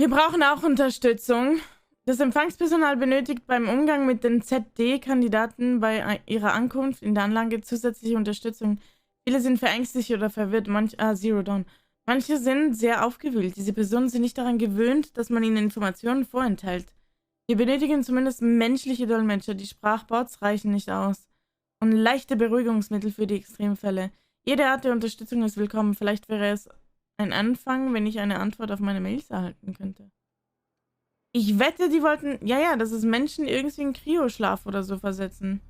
Wir brauchen auch Unterstützung. Das Empfangspersonal benötigt beim Umgang mit den ZD-Kandidaten bei ihrer Ankunft in der Anlage zusätzliche Unterstützung. Viele sind verängstigt oder verwirrt. Zero Dawn. Manche sind sehr aufgewühlt. Diese Personen sind nicht daran gewöhnt, dass man ihnen Informationen vorenthält. Wir benötigen zumindest menschliche Dolmetscher. Die Sprachbots reichen nicht aus. Und leichte Beruhigungsmittel für die Extremfälle. Jede Art der Unterstützung ist willkommen. Vielleicht wäre es ein Anfang, wenn ich eine Antwort auf meine Mails erhalten könnte. Ich wette, die wollten... Ja, dass es Menschen irgendwie in Kryoschlaf oder so versetzen.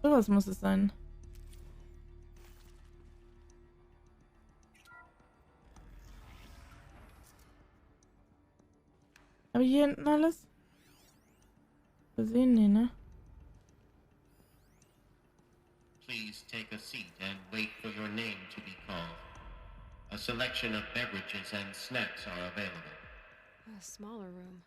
Sowas muss es sein. Habe ich hier hinten alles? Gesehen? Nee, ne? Please take a seat and wait for your name to be called. A selection of beverages and snacks are available. A smaller room.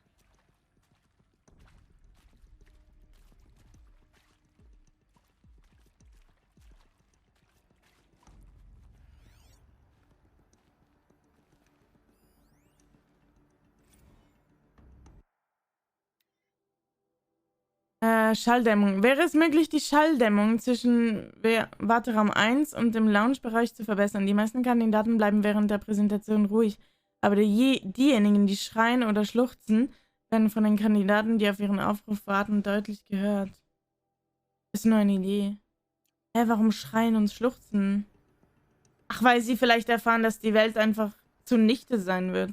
Schalldämmung. Wäre es möglich, die Schalldämmung zwischen Warteraum 1 und dem Loungebereich zu verbessern? Die meisten Kandidaten bleiben während der Präsentation ruhig, aber diejenigen, die schreien oder schluchzen, werden von den Kandidaten, die auf ihren Aufruf warten, deutlich gehört. Ist nur eine Idee. Hä, warum schreien und schluchzen? Ach, weil sie vielleicht erfahren, dass die Welt einfach zunichte sein wird.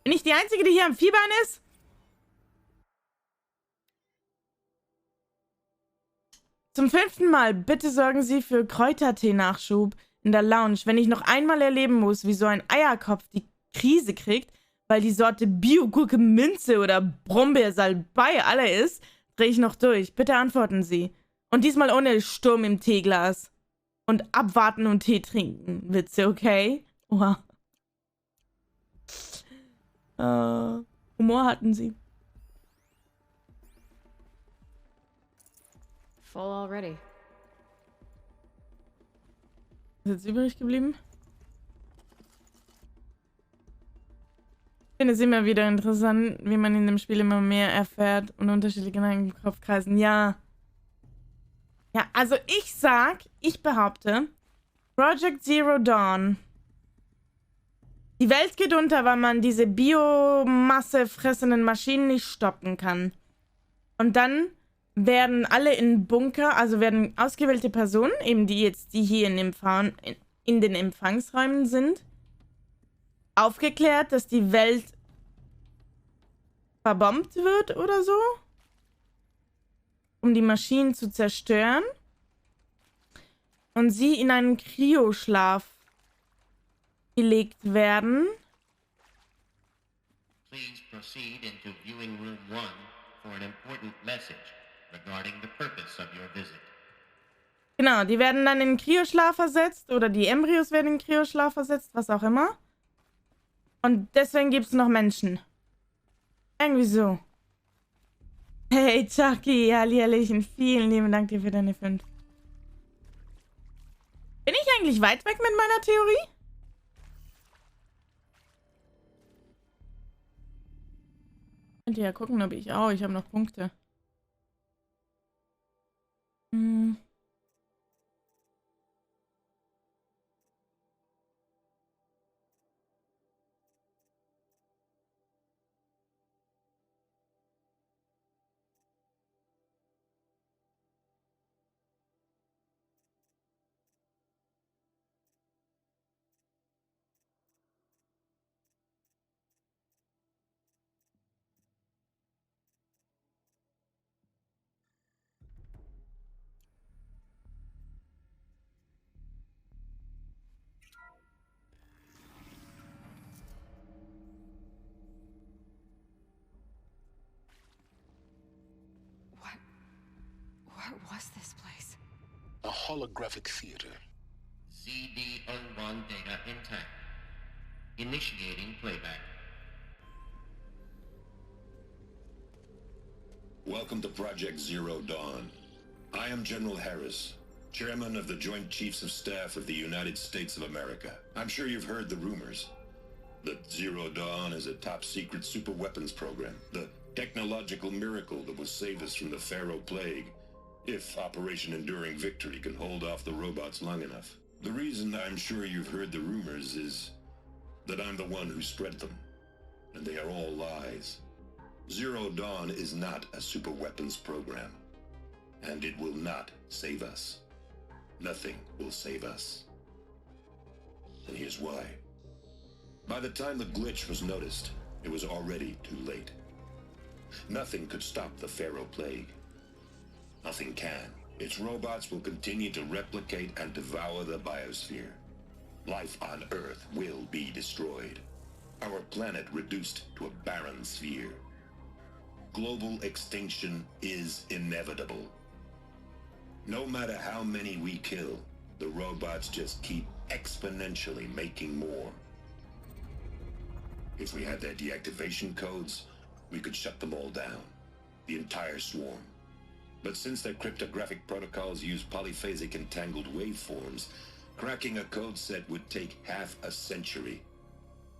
Bin ich die Einzige, die hier am Fiebern ist? Zum 5. Mal, bitte sorgen Sie für Kräutertee-Nachschub in der Lounge. Wenn ich noch einmal erleben muss, wie so ein Eierkopf die Krise kriegt, weil die Sorte Bio-Gurke Minze oder Brombeersalbei alle ist, drehe ich noch durch. Bitte antworten Sie. Und diesmal ohne Sturm im Teeglas. Und abwarten und Tee trinken. Witze, okay? Wow. Humor hatten Sie. Full already. Was ist jetzt übrig geblieben? Ich finde es immer wieder interessant, wie man in dem Spiel immer mehr erfährt und unterschiedliche Gedanken im Kopf kreisen. Ja. Ja, also ich behaupte, Project Zero Dawn. Die Welt geht unter, weil man diese Biomasse fressenden Maschinen nicht stoppen kann. Und dann werden alle in Bunker, also werden ausgewählte Personen, eben die hier in den Empfangsräumen sind, aufgeklärt, dass die Welt verbombt wird oder so, um die Maschinen zu zerstören. Und sie in einen Kryoschlaf gelegt werden. Please proceed into viewing room 1 for an important message regarding the purpose of your visit. Genau, die werden dann in Kryoschlaf versetzt oder die Embryos werden in Kryoschlaf versetzt, was auch immer. Und deswegen gibt es noch Menschen. Irgendwie so. Hey, Chucky, Hallihallöchen, vielen lieben Dank dir für deine 5. Bin ich eigentlich weit weg mit meiner Theorie? Könnt ihr ja gucken, ob ich auch. Ich habe noch Punkte. What was this place? A holographic theater. CD01 data intact. Initiating playback. Welcome to Project Zero Dawn. I am General Harris. Chairman of the Joint Chiefs of Staff of the United States of America. I'm sure you've heard the rumors that Zero Dawn is a top-secret superweapons program, the technological miracle that will save us from the Pharaoh Plague, if Operation Enduring Victory can hold off the robots long enough. The reason I'm sure you've heard the rumors is that I'm the one who spread them, and they are all lies. Zero Dawn is not a superweapons program, and it will not save us. Nothing will save us. And here's why. By the time the glitch was noticed, it was already too late. Nothing could stop the Pharaoh Plague. Nothing can. Its robots will continue to replicate and devour the biosphere. Life on Earth will be destroyed. Our planet reduced to a barren sphere. Global extinction is inevitable. No matter how many we kill, the robots just keep exponentially making more. If we had their deactivation codes, we could shut them all down. The entire swarm. But since their cryptographic protocols use polyphasic entangled waveforms, cracking a code set would take half a century.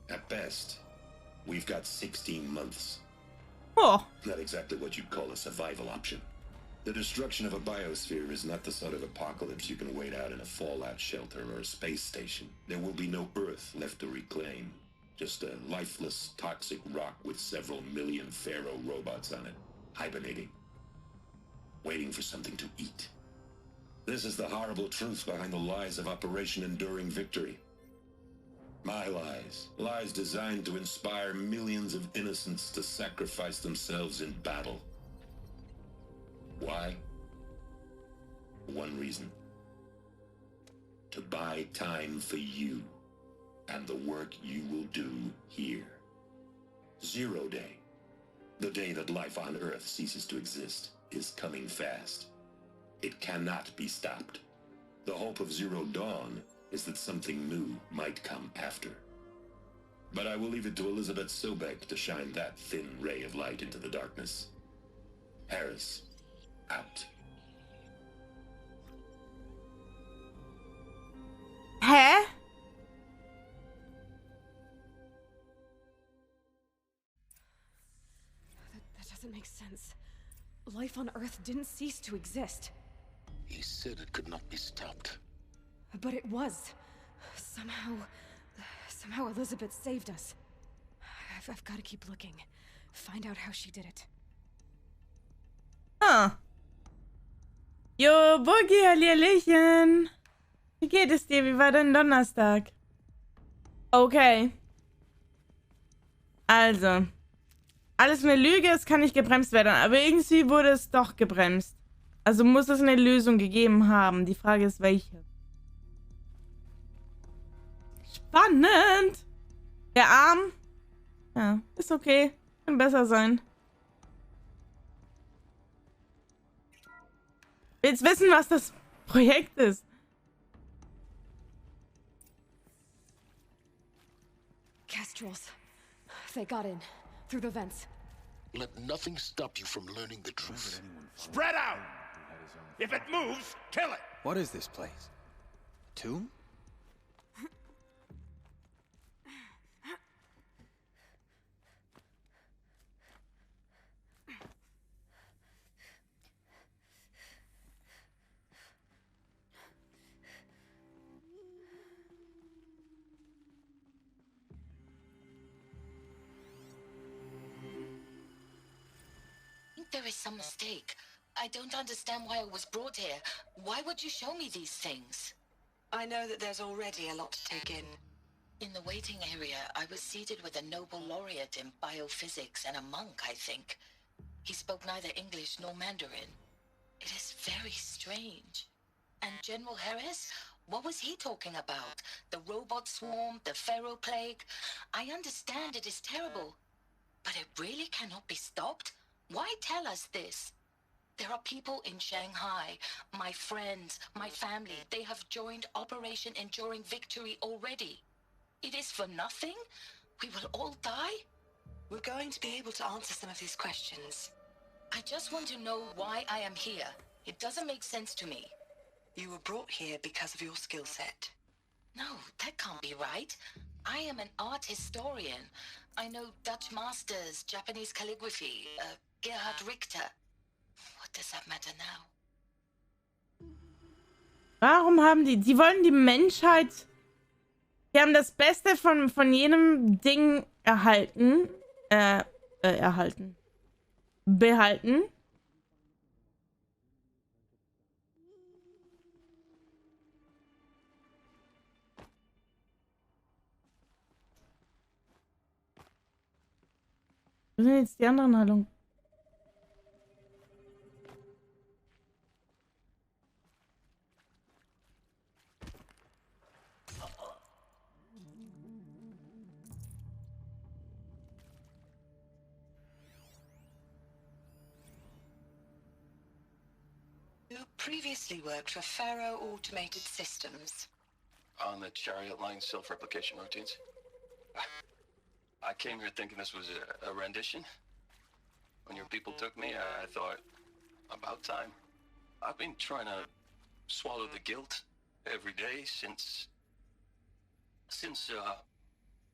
At best, we've got 16 months. Oh. Not exactly what you'd call a survival option. The destruction of a biosphere is not the sort of apocalypse you can wait out in a fallout shelter or a space station. There will be no Earth left to reclaim. Just a lifeless, toxic rock with several million Pharaoh robots on it, hibernating, waiting for something to eat. This is the horrible truth behind the lies of Operation Enduring Victory. My lies. Lies designed to inspire millions of innocents to sacrifice themselves in battle. Why? One reason. To buy time for you and the work you will do here. Zero Day, the day that life on Earth ceases to exist, is coming fast. It cannot be stopped. The hope of Zero Dawn is that something new might come after. But I will leave it to Elizabeth Sobek to shine that thin ray of light into the darkness. Harris, out. Hä? That doesn't make sense. Life on Earth didn't cease to exist. He said it could not be stopped. But it was. Somehow Elizabeth saved us. I've got to keep looking. Find out how she did it. Ah. Jo, Burgi, Hallihallöchen. Wie geht es dir? Wie war dein Donnerstag? Okay. Also. Alles eine Lüge, es kann nicht gebremst werden. Aber irgendwie wurde es doch gebremst. Also muss es eine Lösung gegeben haben. Die Frage ist, welche. Spannend. Der Arm. Ja, ist okay. Kann besser sein. Willst wissen, was das Projekt ist? Kestrels. They got in. Through the vents. Let nothing stop you from learning the truth. Spread out! If it moves, kill it! What is this place? A tomb? There is some mistake. I don't understand why I was brought here. Why would you show me these things? I know that there's already a lot to take in. In the waiting area, I was seated with a Nobel laureate in biophysics and a monk, I think. He spoke neither English nor Mandarin. It is very strange. And General Harris? What was he talking about? The robot swarm, the Pharaoh plague? I understand it is terrible. But it really cannot be stopped? Why tell us this? There are people in Shanghai, my friends, my family. They have joined Operation Enduring Victory already. It is for nothing? We will all die? We're going to be able to answer some of these questions. I just want to know why I am here. It doesn't make sense to me. You were brought here because of your skill set. No, that can't be right. I am an art historian. I know Dutch masters, Japanese calligraphy, Gerhard Richter. What does that matter now? Warum haben die wollen die Menschheit, die haben das Beste von jedem Ding behalten. Wo sind jetzt die anderen Haltung? You previously worked for Faro Automated Systems. On the Chariot Line self-replication routines. I came here thinking this was a rendition. When your people took me, I thought, about time. I've been trying to swallow the guilt every day since...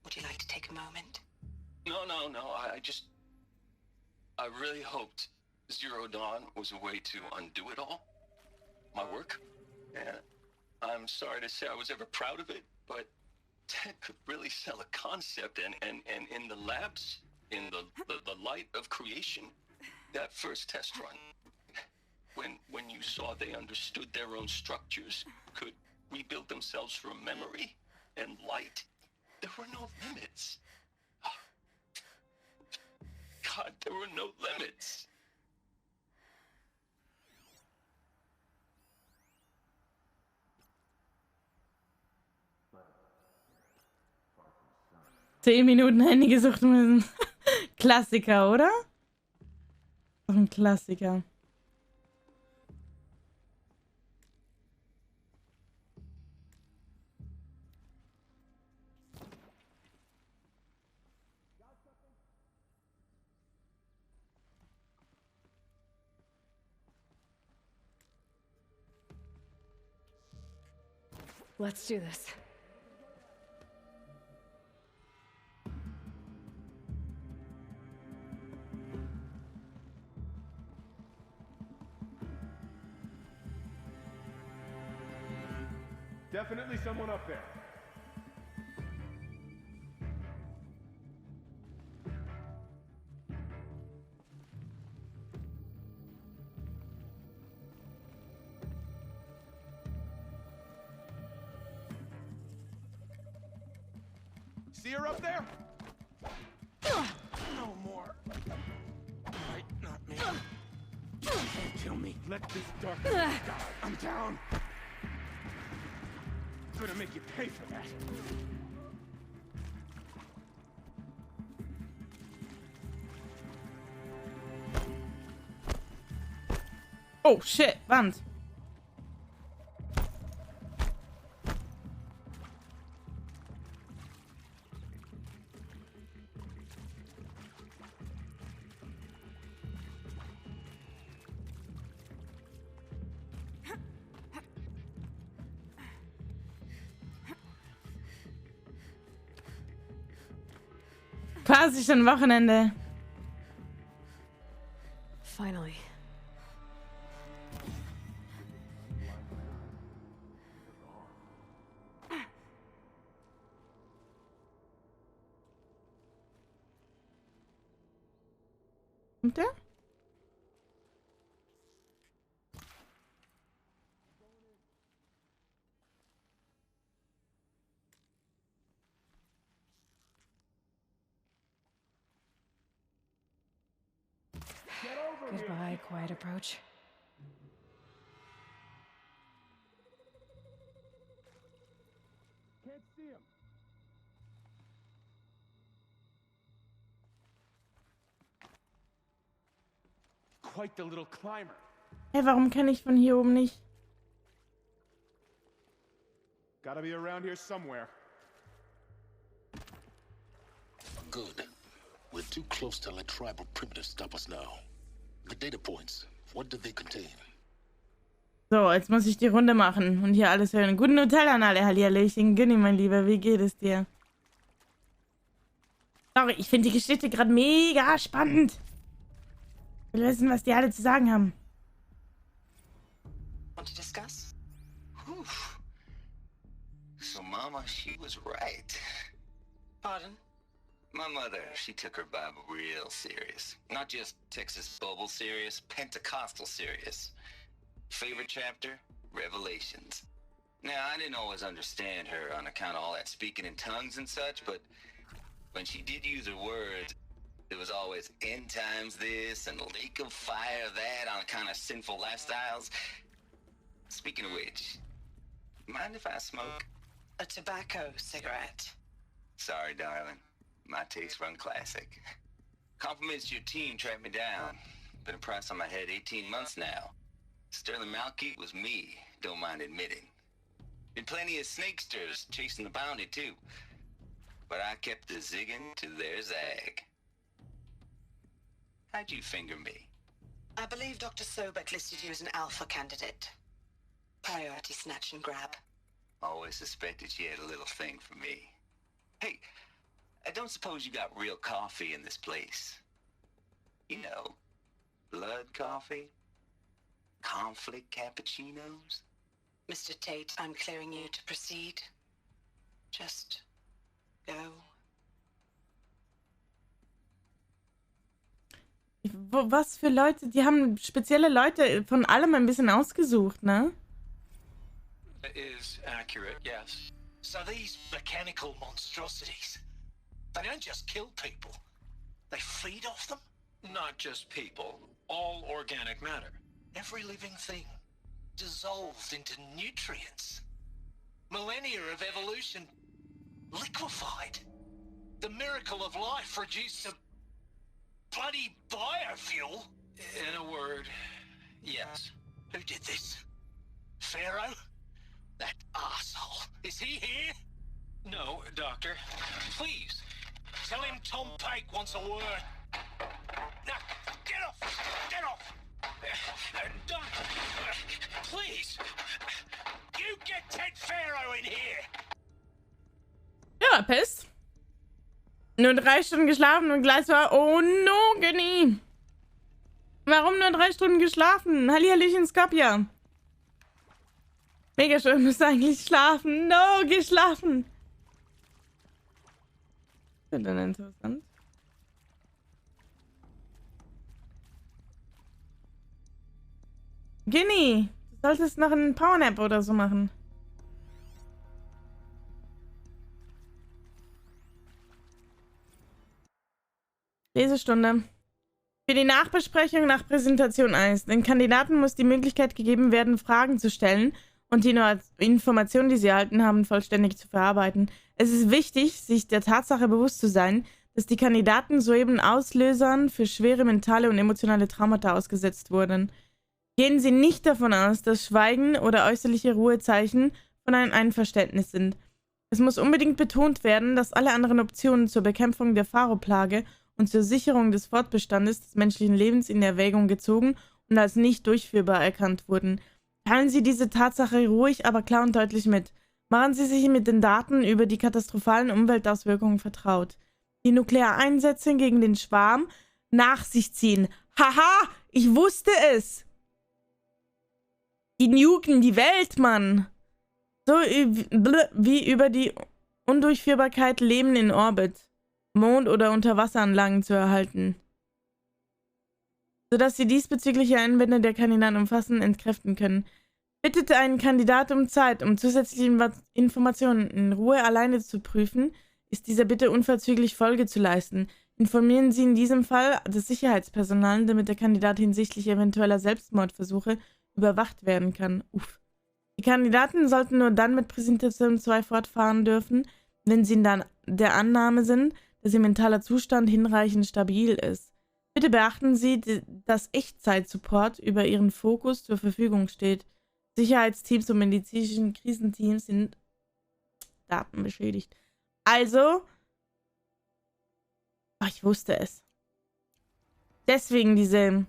Would you like to take a moment? No, I really hoped Zero Dawn was a way to undo it all. My work. And I'm sorry to say I was ever proud of it, but Ted could really sell a concept, and in the labs, in the light of creation, that first test run, when you saw they understood their own structures, could rebuild themselves from memory and light, there were no limits. God, there were no limits. Minuten Handy gesucht müssen. Klassiker, oder? Ein Klassiker. Let's do this. Definitely someone up there. See her up there? No more. Right, not me. Don't kill me. Let this darkness die. I'm down. I'm gonna make you pay for that. Oh shit, Wand. Quasi schon Wochenende. Finally. Und der? Goodbye, quiet approach. Can't see him. Quite the little climber. Hey, warum kann ich von hier oben nicht? Gotta be around here somewhere. Good. We're too close to let tribal primitives stop us now. The data points, what do they contain? So, jetzt muss ich die Runde machen und hier alles hören. Guten Hotel an alle, Hallihallöchen. Günni, mein Lieber, wie geht es dir? Sorry, ich finde die Geschichte gerade mega spannend. Ich will wissen, was die alle zu sagen haben. Want to discuss? Whew. So, Mama, she was right. Pardon? My mother, she took her Bible real serious. Not just Texas Bible serious, Pentecostal serious. Favorite chapter? Revelations. Now, I didn't always understand her on account of all that speaking in tongues and such, but when she did use her words, it was always end times this and lake of fire that on kind of sinful lifestyles. Speaking of which, mind if I smoke? A tobacco cigarette. Sorry, darling. My taste run classic. Compliments to your team tracked me down. Been a price on my head 18 months now. Sterling Malkeet was me, don't mind admitting. Been plenty of snakesters chasing the bounty, too. But I kept the zigging to their zag. How'd you finger me? I believe Dr. Sobek listed you as an alpha candidate. Priority snatch and grab. Always suspected she had a little thing for me. Hey, I don't suppose you got real coffee in this place. You know, blood coffee? Conflict cappuccinos? Mr. Tate, I'm clearing you to proceed. Just go. Was für Leute? Die haben spezielle Leute von allem ein bisschen ausgesucht, ne? Is accurate, yes. So these mechanical monstrosities, they don't just kill people, they feed off them? Not just people, all organic matter. Every living thing, dissolved into nutrients. Millennia of evolution, liquefied. The miracle of life reduced to bloody biofuel. In a word, yes. Who did this? Pharaoh? That asshole. Is he here? No, Doctor. Please, tell him Tom Pike wants a word. Now, get off! Get off! Doctor, please! You get Ted Pharaoh in here! Ja, Pest. Nur 3 Stunden geschlafen und gleich war... Oh no, Günni. Warum nur 3 Stunden geschlafen? Hallihallöchen, Skopja. Mega schön, muss eigentlich schlafen. No, geh schlafen. Wird dann interessant. Ginny, du solltest noch einen Powernap oder so machen. Lesestunde. Für die Nachbesprechung nach Präsentation 1. Den Kandidaten muss die Möglichkeit gegeben werden, Fragen zu stellen und die Informationen, die sie erhalten haben, vollständig zu verarbeiten. Es ist wichtig, sich der Tatsache bewusst zu sein, dass die Kandidaten soeben Auslösern für schwere mentale und emotionale Traumata ausgesetzt wurden. Gehen Sie nicht davon aus, dass Schweigen oder äußerliche Ruhezeichen von einem Einverständnis sind. Es muss unbedingt betont werden, dass alle anderen Optionen zur Bekämpfung der Pharaoh-Plage und zur Sicherung des Fortbestandes des menschlichen Lebens in Erwägung gezogen und als nicht durchführbar erkannt wurden. Teilen Sie diese Tatsache ruhig, aber klar und deutlich mit. Machen Sie sich mit den Daten über die katastrophalen Umweltauswirkungen vertraut. Die Nukleareinsätze gegen den Schwarm nach sich ziehen. Haha, ich wusste es! Die nuken die Welt, Mann! So wie über die Undurchführbarkeit Leben in Orbit, Mond- oder Unterwasseranlagen zu erhalten. Sodass sie diesbezügliche Einwände der Kandidaten umfassend entkräften können. Bittet einen Kandidat um Zeit, um zusätzliche Informationen in Ruhe alleine zu prüfen, ist dieser Bitte unverzüglich Folge zu leisten. Informieren Sie in diesem Fall das Sicherheitspersonal, damit der Kandidat hinsichtlich eventueller Selbstmordversuche überwacht werden kann. Uff. Die Kandidaten sollten nur dann mit Präsentation 2 fortfahren dürfen, wenn sie in der Annahme sind, dass ihr mentaler Zustand hinreichend stabil ist. Bitte beachten Sie, dass Echtzeit-Support über Ihren Fokus zur Verfügung steht. Sicherheitsteams und medizinischen Krisenteams sind datenbeschädigt. Also, ich wusste es. Deswegen diese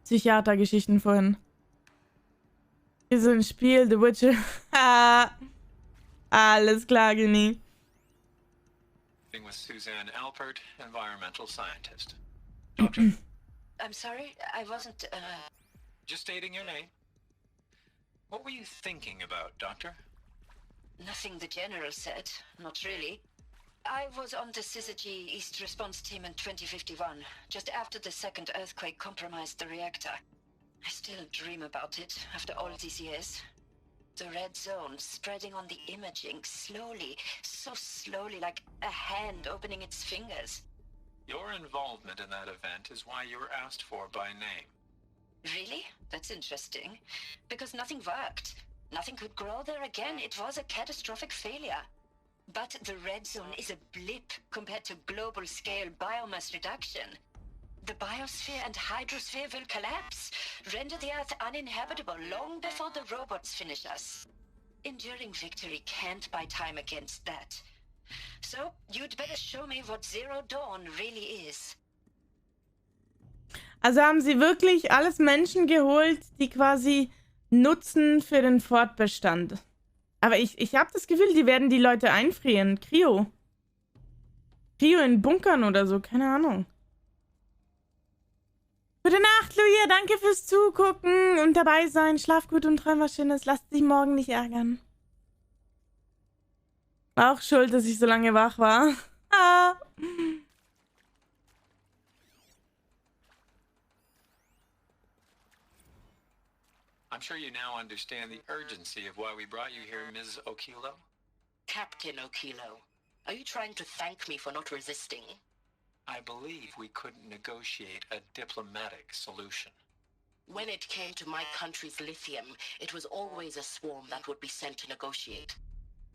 Psychiater-Geschichten vorhin. Ist so ein Spiel, The Witcher. Alles klar, Genie. With Suzanne Alpert, environmental scientist. Doctor? I'm sorry, I wasn't, Just stating your name. What were you thinking about, Doctor? Nothing the General said. Not really. I was on the Syzygy East Response Team in 2051, just after the second earthquake compromised the reactor. I still dream about it, after all these years. The red zone spreading on the imaging, slowly, so slowly, like a hand opening its fingers. Your involvement in that event is why you were asked for by name. Really? That's interesting. Because nothing worked. Nothing could grow there again. It was a catastrophic failure. But the red zone is a blip compared to global-scale biomass reduction. The biosphere and hydrosphere will collapse, render the Earth uninhabitable long before the robots finish us. Enduring victory can't buy time against that. So, you'd better show me what Zero Dawn really is. Also haben sie wirklich alles Menschen geholt, die quasi Nutzen für den Fortbestand. Aber ich habe das Gefühl, die werden die Leute einfrieren. Kryo. Kryo in Bunkern oder so, keine Ahnung. Gute Nacht, Luia. Danke fürs Zugucken und dabei sein. Schlaf gut und träum was Schönes. Lasst dich morgen nicht ärgern. War auch schuld, dass ich so lange wach war. Ah. I'm sure you now understand the urgency of why we brought you here, Ms. Okilo. Captain Okilo, are you trying to thank me for not resisting? I believe we couldn't negotiate a diplomatic solution. When it came to my country's lithium, it was always a swarm that would be sent to negotiate.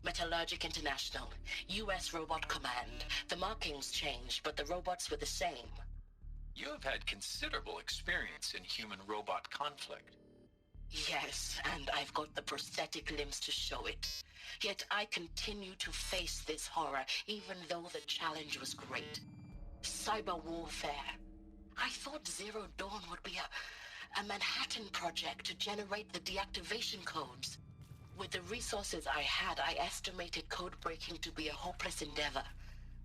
Metallurgic International, US Robot Command. The markings changed, but the robots were the same. You have had considerable experience in human-robot conflict. Yes, and I've got the prosthetic limbs to show it. Yet I continue to face this horror, even though the challenge was great. Cyber warfare. I thought Zero Dawn would be a Manhattan project to generate the deactivation codes. With the resources I had, I estimated code breaking to be a hopeless endeavor.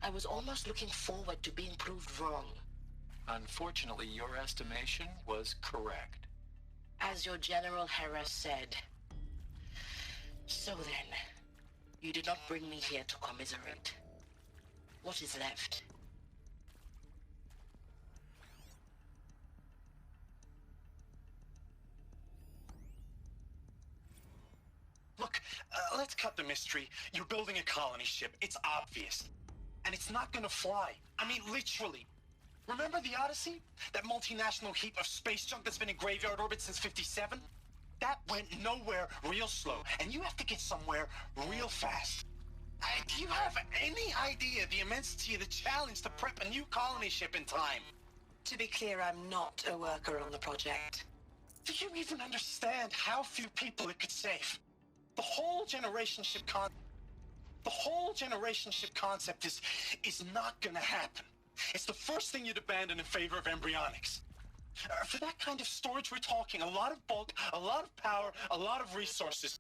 I was almost looking forward to being proved wrong. Unfortunately, your estimation was correct. As your General Hera said. So then, you did not bring me here to commiserate. What is left? Look, let's cut the mystery. You're building a colony ship. It's obvious. And it's not gonna fly. I mean, literally. Remember the Odyssey? That multinational heap of space junk that's been in graveyard orbit since '57? That went nowhere real slow. And you have to get somewhere real fast. Do you have any idea the immensity of the challenge to prep a new colony ship in time? To be clear, I'm not a worker on the project. Do you even understand how few people it could save? The whole generation ship concept is not gonna happen. It's the first thing you'd abandon in favor of embryonics. For that kind of storage, we're talking a lot of bulk, a lot of power, a lot of resources.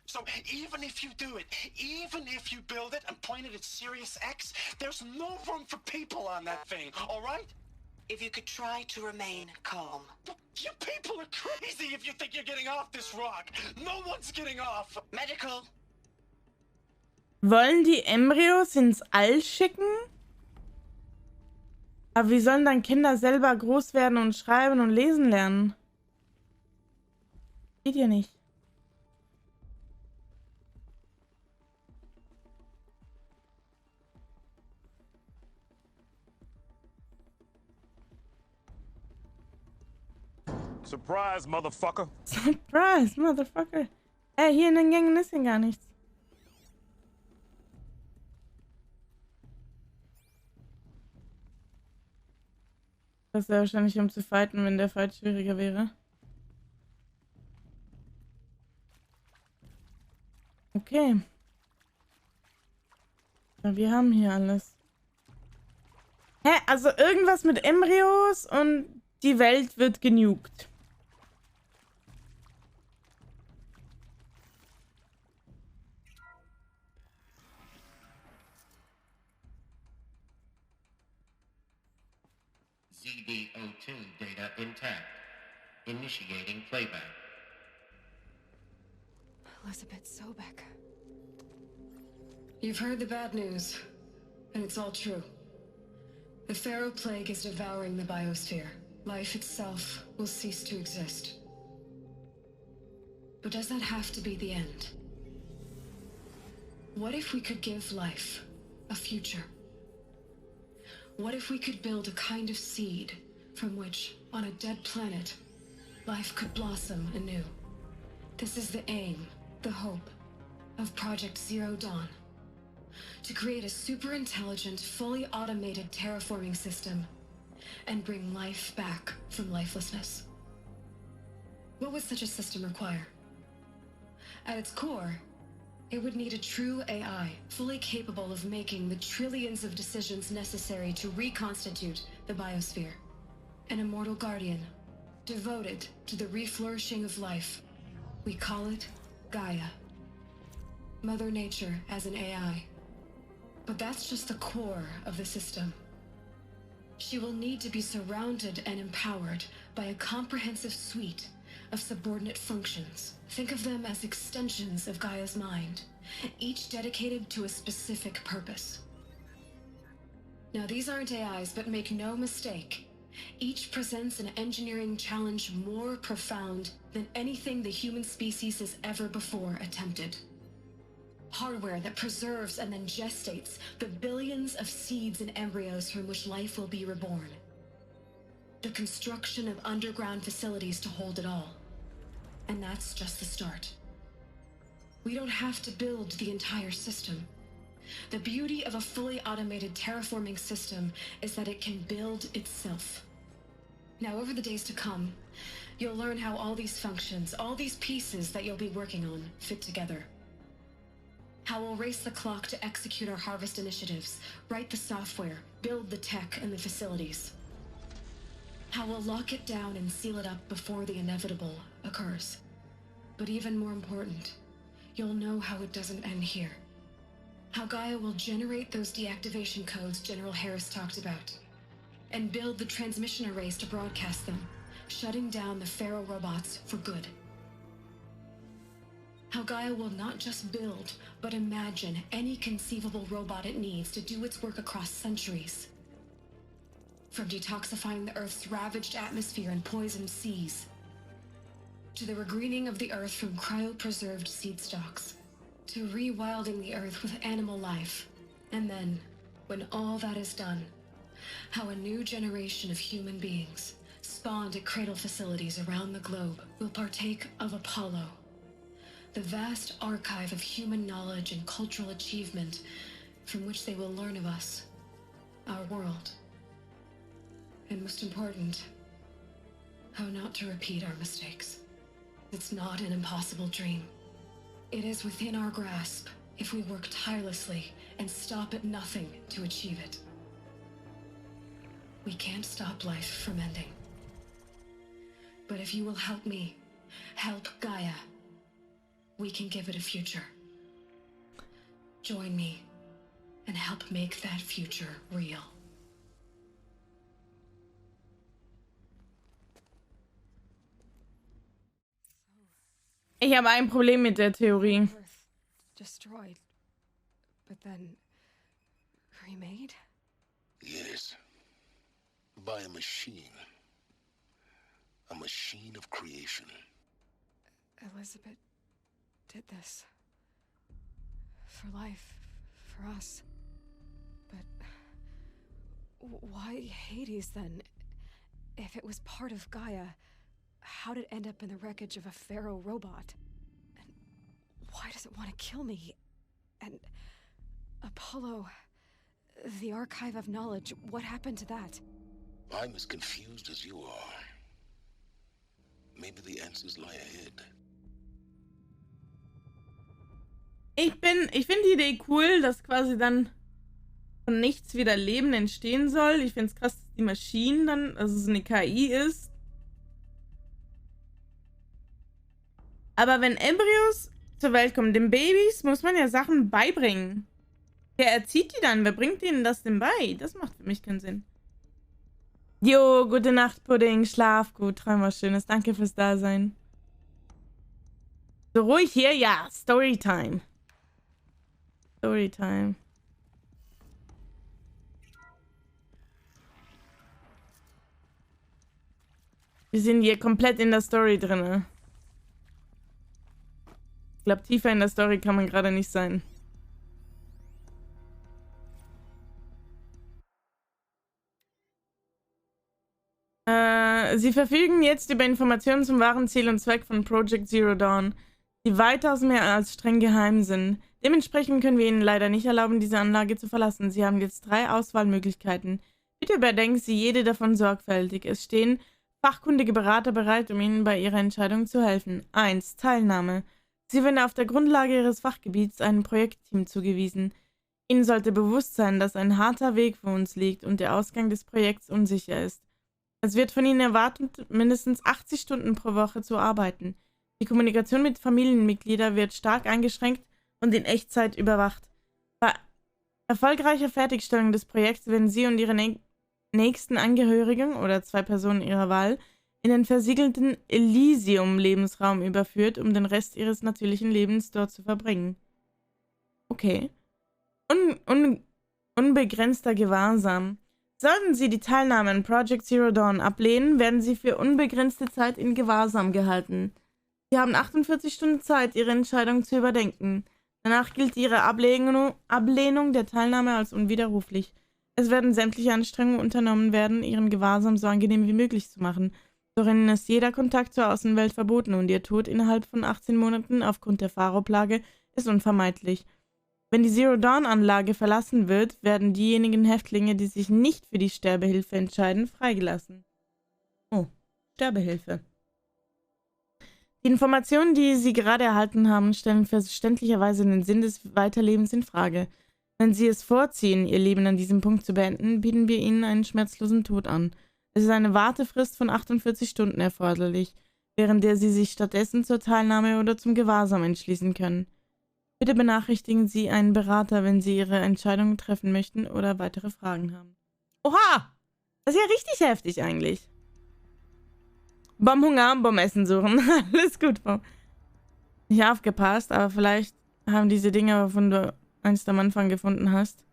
So even if you do it, even if you build it and point it at Sirius X, there's no room for people on that thing, all right? If you could try to remain calm. You people are crazy if you think you're getting off this rock. No one's getting off. Medical. Wollen die Embryos ins All schicken? Aber wie sollen dann Kinder selber groß werden und schreiben und lesen lernen? Geht ja nicht. Surprise, motherfucker. Surprise, motherfucker. Hier in den Gängen ist ja gar nichts. Das wäre wahrscheinlich, um zu fighten, wenn der Fight schwieriger wäre. Okay. Ja, wir haben hier alles. Hä? Also irgendwas mit Embryos und die Welt wird genugt. PBO2 data intact. Initiating playback. Elizabeth Sobek. You've heard the bad news, and it's all true. The Pharaoh Plague is devouring the biosphere. Life itself will cease to exist. But does that have to be the end? What if we could give life a future? What if we could build a kind of seed from which, on a dead planet, life could blossom anew? This is the aim, the hope, of Project Zero Dawn. To create a super-intelligent, fully automated terraforming system and bring life back from lifelessness. What would such a system require? At its core, it would need a true AI, fully capable of making the trillions of decisions necessary to reconstitute the biosphere. An immortal guardian, devoted to the reflourishing of life. We call it Gaia. Mother Nature as an AI. But that's just the core of the system. She will need to be surrounded and empowered by a comprehensive suite of subordinate functions. Think of them as extensions of Gaia's mind, each dedicated to a specific purpose. Now, these aren't AIs, but make no mistake, each presents an engineering challenge more profound than anything the human species has ever before attempted. Hardware that preserves and then gestates the billions of seeds and embryos from which life will be reborn. The construction of underground facilities to hold it all. And that's just the start. We don't have to build the entire system. The beauty of a fully automated terraforming system is that it can build itself. Now, over the days to come, you'll learn how all these functions, all these pieces that you'll be working on, fit together. How we'll race the clock to execute our harvest initiatives, write the software, build the tech and the facilities. How we'll lock it down and seal it up before the inevitable occurs. But even more important, you'll know how it doesn't end here. How Gaia will generate those deactivation codes General Harris talked about, and build the transmission arrays to broadcast them, shutting down the Pharaoh robots for good. How Gaia will not just build, but imagine any conceivable robot it needs to do its work across centuries. From detoxifying the Earth's ravaged atmosphere and poisoned seas, to the regreening of the Earth from cryopreserved seed stalks, to rewilding the Earth with animal life. And then, when all that is done, how a new generation of human beings, spawned at cradle facilities around the globe, will partake of Apollo, the vast archive of human knowledge and cultural achievement from which they will learn of us, our world. And most important, how not to repeat our mistakes. It's not an impossible dream. It is within our grasp if we work tirelessly and stop at nothing to achieve it. We can't stop life from ending. But if you will help me, help Gaia, we can give it a future. Join me and help make that future real. Ich habe ein Problem mit der Theorie. Destroyed, but then remade? Yes. By a machine. A machine of creation. Elizabeth did this. For life, for us. But why Hades then? If it was part of Gaia, how'd it end up in the wreckage of a Pharaoh robot? And why does it want to kill me? And Apollo, the archive of knowledge, what happened to that? I'm as confused as you are. Maybe the answers lie ahead. Ich finde die Idee cool, dass quasi dann von nichts wieder Leben entstehen soll. Ich finde es krass, dass die Maschinen dann, also so eine KI ist. Aber wenn Embryos zur Welt kommen, den Babys, muss man ja Sachen beibringen. Wer erzieht die dann? Wer bringt ihnen das denn bei? Das macht für mich keinen Sinn. Jo, gute Nacht, Pudding. Schlaf gut, träum was Schönes. Danke fürs Dasein. So ruhig hier? Ja, Storytime. Storytime. Wir sind hier komplett in der Story drin. Ich glaube, tiefer in der Story kann man gerade nicht sein. Sie verfügen jetzt über Informationen zum wahren Ziel und Zweck von Project Zero Dawn, die weitaus mehr als streng geheim sind. Dementsprechend können wir Ihnen leider nicht erlauben, diese Anlage zu verlassen. Sie haben jetzt 3 Auswahlmöglichkeiten. Bitte überdenken Sie jede davon sorgfältig. Es stehen fachkundige Berater bereit, um Ihnen bei Ihrer Entscheidung zu helfen. 1. Teilnahme. Sie werden auf der Grundlage Ihres Fachgebiets einem Projektteam zugewiesen. Ihnen sollte bewusst sein, dass ein harter Weg vor uns liegt und der Ausgang des Projekts unsicher ist. Es wird von Ihnen erwartet, mindestens 80 Stunden pro Woche zu arbeiten. Die Kommunikation mit Familienmitgliedern wird stark eingeschränkt und in Echtzeit überwacht. Bei erfolgreicher Fertigstellung des Projekts werden Sie und Ihre nächsten Angehörigen oder 2 Personen Ihrer Wahl in den versiegelten Elysium-Lebensraum überführt, um den Rest Ihres natürlichen Lebens dort zu verbringen. Okay. Unbegrenzter Gewahrsam. Sollten Sie die Teilnahme an Project Zero Dawn ablehnen, werden Sie für unbegrenzte Zeit in Gewahrsam gehalten. Sie haben 48 Stunden Zeit, Ihre Entscheidung zu überdenken. Danach gilt Ihre Ablehnung der Teilnahme als unwiderruflich. Es werden sämtliche Anstrengungen unternommen werden, Ihren Gewahrsam so angenehm wie möglich zu machen. Doch Ihnen ist jeder Kontakt zur Außenwelt verboten und Ihr Tod innerhalb von 18 Monaten aufgrund der Pharaoh-Plage ist unvermeidlich. Wenn die Zero-Dawn-Anlage verlassen wird, werden diejenigen Häftlinge, die sich nicht für die Sterbehilfe entscheiden, freigelassen. Oh, Sterbehilfe. Die Informationen, die Sie gerade erhalten haben, stellen verständlicherweise den Sinn des Weiterlebens in Frage. Wenn Sie es vorziehen, Ihr Leben an diesem Punkt zu beenden, bieten wir Ihnen einen schmerzlosen Tod an. Es ist eine Wartefrist von 48 Stunden erforderlich, während der Sie sich stattdessen zur Teilnahme oder zum Gewahrsam entschließen können. Bitte benachrichtigen Sie einen Berater, wenn Sie Ihre Entscheidung treffen möchten oder weitere Fragen haben. Oha! Das ist ja richtig heftig eigentlich. Bombenhunger, Bombessen suchen. Alles gut, Bom. Nicht aufgepasst, aber vielleicht haben diese Dinge, wovon du einst am Anfang gefunden hast.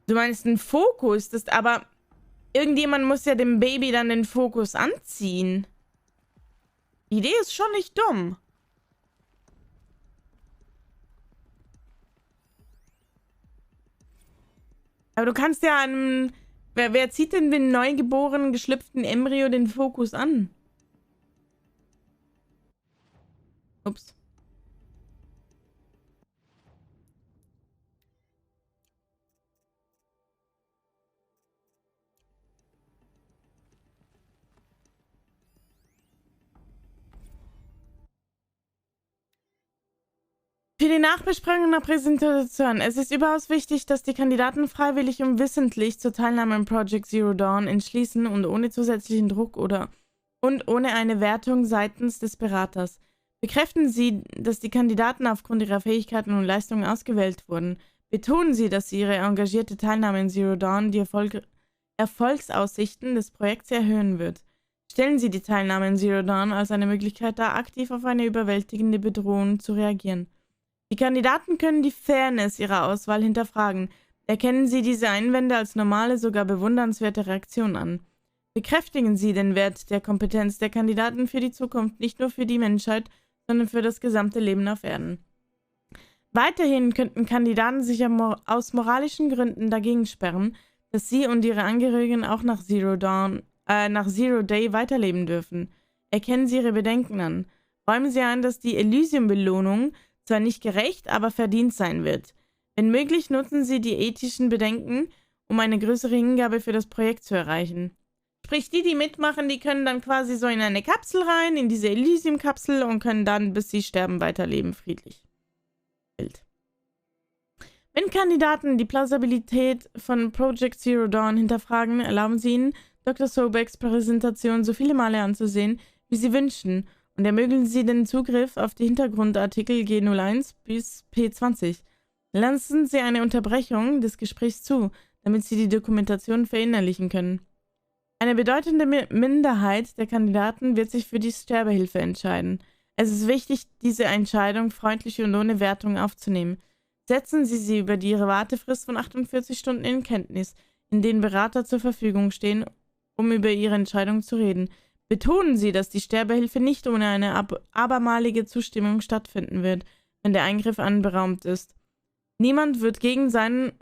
Du meinst einen Fokus, das aber irgendjemand muss ja dem Baby dann den Fokus anziehen. Die Idee ist schon nicht dumm. Aber du kannst ja einem... Wer zieht denn dem neugeborenen, geschlüpften Embryo den Fokus an? Ups. Für die Nachbesprechung der Präsentation. Es ist überaus wichtig, dass die Kandidaten freiwillig und wissentlich zur Teilnahme im Project Zero Dawn entschließen und ohne zusätzlichen Druck und ohne eine Wertung seitens des Beraters. Bekräftigen Sie, dass die Kandidaten aufgrund ihrer Fähigkeiten und Leistungen ausgewählt wurden. Betonen Sie, dass ihre engagierte Teilnahme in Zero Dawn die Erfolgsaussichten des Projekts erhöhen wird. Stellen Sie die Teilnahme in Zero Dawn als eine Möglichkeit dar, aktiv auf eine überwältigende Bedrohung zu reagieren. Die Kandidaten können die Fairness ihrer Auswahl hinterfragen. Erkennen Sie diese Einwände als normale, sogar bewundernswerte Reaktion an. Bekräftigen Sie den Wert der Kompetenz der Kandidaten für die Zukunft, nicht nur für die Menschheit, sondern für das gesamte Leben auf Erden. Weiterhin könnten Kandidaten sich aus moralischen Gründen dagegen sperren, dass sie und ihre Angehörigen auch nach Zero Day weiterleben dürfen. Erkennen Sie Ihre Bedenken an. Räumen Sie ein, dass die Elysium-Belohnung zwar nicht gerecht, aber verdient sein wird. Wenn möglich, nutzen Sie die ethischen Bedenken, um eine größere Hingabe für das Projekt zu erreichen. Sprich, die mitmachen, die können dann quasi so in eine Kapsel rein, in diese Elysium-Kapsel und können dann, bis sie sterben, weiterleben, friedlich. Bild. Wenn Kandidaten die Plausibilität von Project Zero Dawn hinterfragen, erlauben Sie ihnen, Dr. Sobeks Präsentation so viele Male anzusehen, wie Sie wünschen, und ermöglichen Sie den Zugriff auf die Hintergrundartikel G01 bis P20. Lassen Sie eine Unterbrechung des Gesprächs zu, damit Sie die Dokumentation verinnerlichen können. Eine bedeutende Minderheit der Kandidaten wird sich für die Sterbehilfe entscheiden. Es ist wichtig, diese Entscheidung freundlich und ohne Wertung aufzunehmen. Setzen Sie sie über Ihre Wartefrist von 48 Stunden in Kenntnis, in denen Berater zur Verfügung stehen, um über Ihre Entscheidung zu reden. Betonen Sie, dass die Sterbehilfe nicht ohne eine abermalige Zustimmung stattfinden wird, wenn der Eingriff anberaumt ist. Niemand wird gegen seinen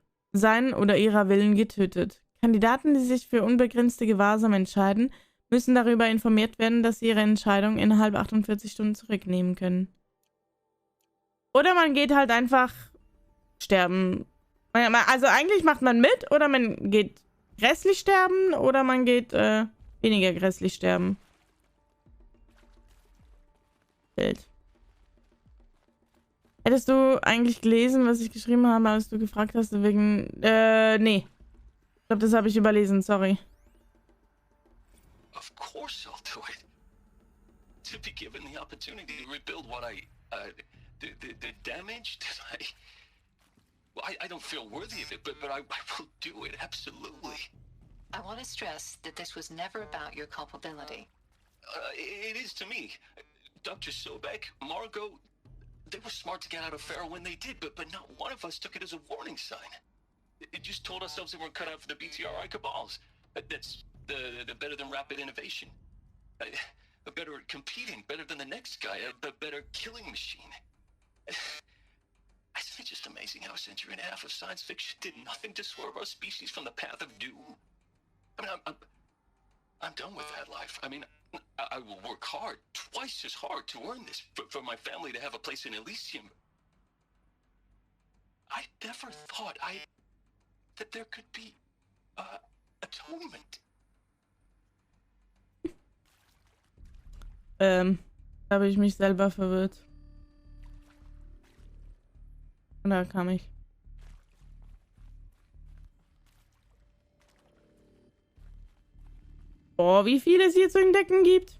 oder ihrer Willen getötet. Kandidaten, die sich für unbegrenzte Gewahrsam entscheiden, müssen darüber informiert werden, dass sie ihre Entscheidung innerhalb 48 Stunden zurücknehmen können. Oder man geht halt einfach sterben. Also eigentlich macht man mit, oder man geht grässlich sterben, oder man geht weniger grässlich sterben. Bild. Hättest du eigentlich gelesen, was ich geschrieben habe, als du gefragt hast, wegen... nee. Ich glaube, das habe ich überlesen, sorry. Of course I'll do it. To be given the opportunity to rebuild what the damage that I don't feel worthy of it, but I will do it, absolutely. I want to stress that this was never about your culpability. It is to me. Dr. Sobek, Margot, they were smart to get out of Pharaoh when they did, but not one of us took it as a warning sign. It just told ourselves that we're cut out for the BTRI cabals. That's the better than rapid innovation. A better at competing, better than the next guy, a better killing machine. Isn't it just amazing how a century and a half of science fiction did nothing to swerve our species from the path of doom? I mean, I'm done with that life. I mean, I will work hard, twice as hard, to earn this, for my family to have a place in Elysium. I never thought that there could be atonement. Habe ich mich selber verwirrt. Und da kam ich. Boah, wie viel es hier zu entdecken gibt.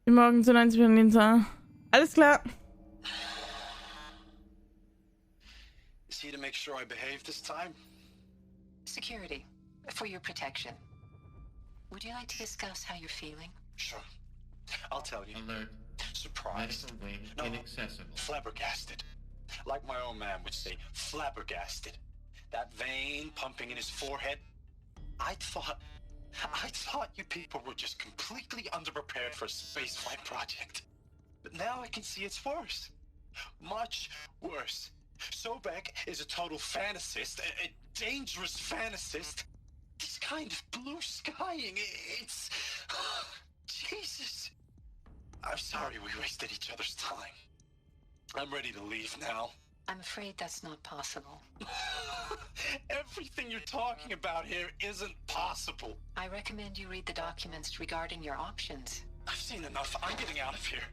Die morgen zu 90 Minuten. Alles klar. Is he to make sure I behave this time? Security, for your protection. Would you like to discuss how you're feeling? Sure. I'll tell you. Alert. Surprised. Medical wing No, inaccessible. flabbergasted. Like my own man would say, flabbergasted. That vein pumping in his forehead. I thought you people were just completely underprepared for a spaceflight project. But now I can see it's worse. Much worse. Sobek is a total fantasist, a dangerous fantasist. He's kind of blue skying. It's... Jesus. I'm sorry we wasted each other's time. I'm ready to leave now. I'm afraid that's not possible. Everything you're talking about here isn't possible. I recommend you read the documents regarding your options. I've seen enough. I'm getting out of here.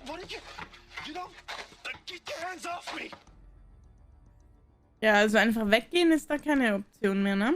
What did you... You know... Get your hands off me! Ja, also einfach weggehen ist da keine Option mehr, ne?